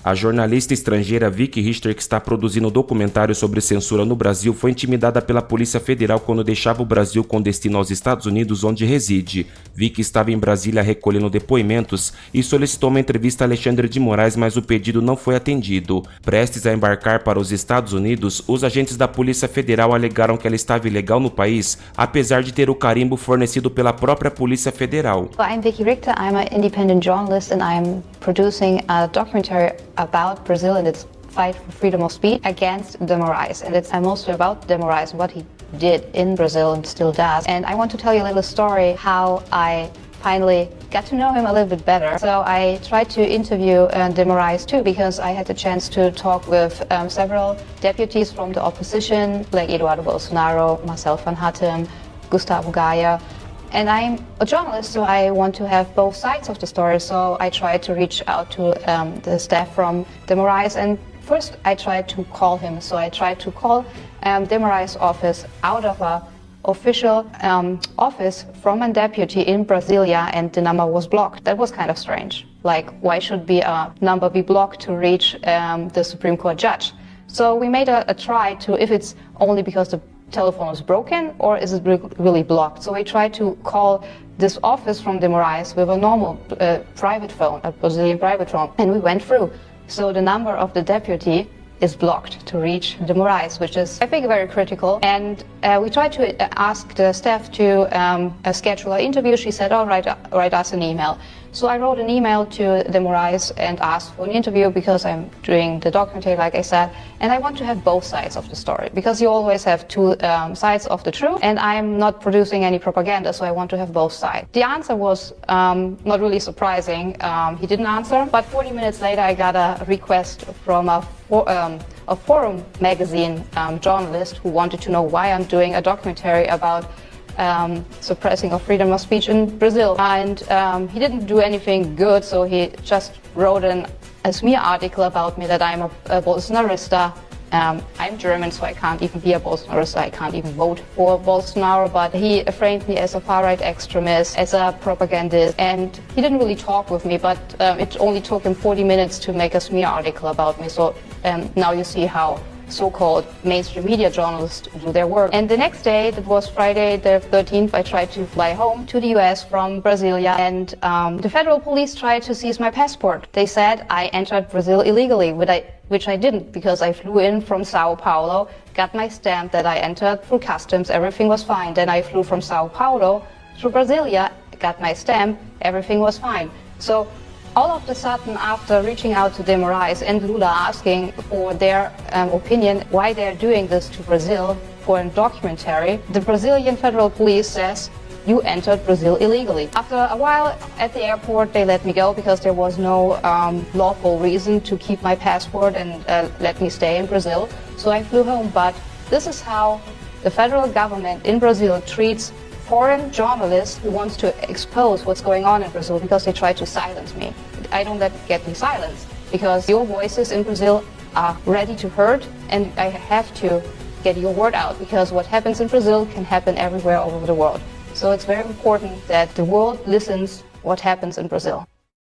A jornalista estrangeira Vicky Richter, que está produzindo um documentário sobre censura no Brasil, foi intimidada pela Polícia Federal quando deixava o Brasil com destino aos Estados Unidos, onde reside. Vicky estava em Brasília recolhendo depoimentos e solicitou uma entrevista a Alexandre de Moraes, mas o pedido não foi atendido. Prestes a embarcar para os Estados Unidos, os agentes da Polícia Federal alegaram que ela estava ilegal no país, apesar de ter o carimbo fornecido pela própria Polícia Federal. I'm Vicky Richter, I'm an independent journalist and I'm producing a documentary about Brazil and its fight for freedom of speech against de Moraes. And it's mostly about de Moraes, what he did in Brazil and still does. And I want to tell you a little story how I finally got to know him a little bit better. So I tried to interview de Moraes too, because I had the chance to talk with several deputies from the opposition, like Eduardo Bolsonaro, Marcel van Hatten, Gustavo Gaia. And I'm a journalist, so I want to have both sides of the story. So I tried to reach out to the staff from de Moraes, and first I tried to call him. So I tried to call de Moraes' office out of a official office from a deputy in Brasilia, and the number was blocked. That was kind of strange. Like, why should a number be blocked to reach the Supreme Court judge? So we made a try to, if it's only because the telephone is broken or is it really blocked. So we tried to call this office from de Moraes with a normal private phone, a Brazilian private phone, and we went through. So the number of the deputy is blocked to reach de Moraes, which is, I think, very critical. And we tried to ask the staff to schedule an interview. She said, oh, write us an email. So I wrote an email to de Moraes and asked for an interview because I'm doing the documentary, like I said, and I want to have both sides of the story, because you always have two sides of the truth, and I'm not producing any propaganda, so I want to have both sides. The answer was not really surprising. He didn't answer, but 40 minutes later I got a request from a Forum magazine journalist who wanted to know why I'm doing a documentary about suppressing of freedom of speech in Brazil. And he didn't do anything good, so he just wrote a smear article about me that I'm a Bolsonarista. I'm German, so I can't even be a Bolsonarista. I can't even vote for Bolsonaro, but he framed me as a far-right extremist, as a propagandist, and he didn't really talk with me, but it only took him 40 minutes to make a smear article about me. So now you see how so-called mainstream media journalists do their work. And the next day, that was Friday the 13th, I tried to fly home to the US from Brasilia, and the federal police tried to seize my passport. They said I entered Brazil illegally, which I didn't, because I flew in from Sao Paulo, got my stamp that I entered through customs, everything was fine. Then I flew from Sao Paulo to Brasilia, got my stamp, everything was fine. So all of a sudden, after reaching out to de Moraes and Lula asking for their opinion why they're doing this to Brazil for a documentary, the Brazilian federal police says, you entered Brazil illegally. After a while at the airport, they let me go because there was no lawful reason to keep my passport and let me stay in Brazil. So I flew home, but this is how the federal government in Brazil treats foreign journalists who wants to expose what's going on in Brazil, because they try to silence me. I don't let it get me silenced, because your voices in Brazil are ready to hurt, and I have to get your word out, because what happens in Brazil can happen everywhere all over the world. So it's very important that the world listens what happens in Brazil.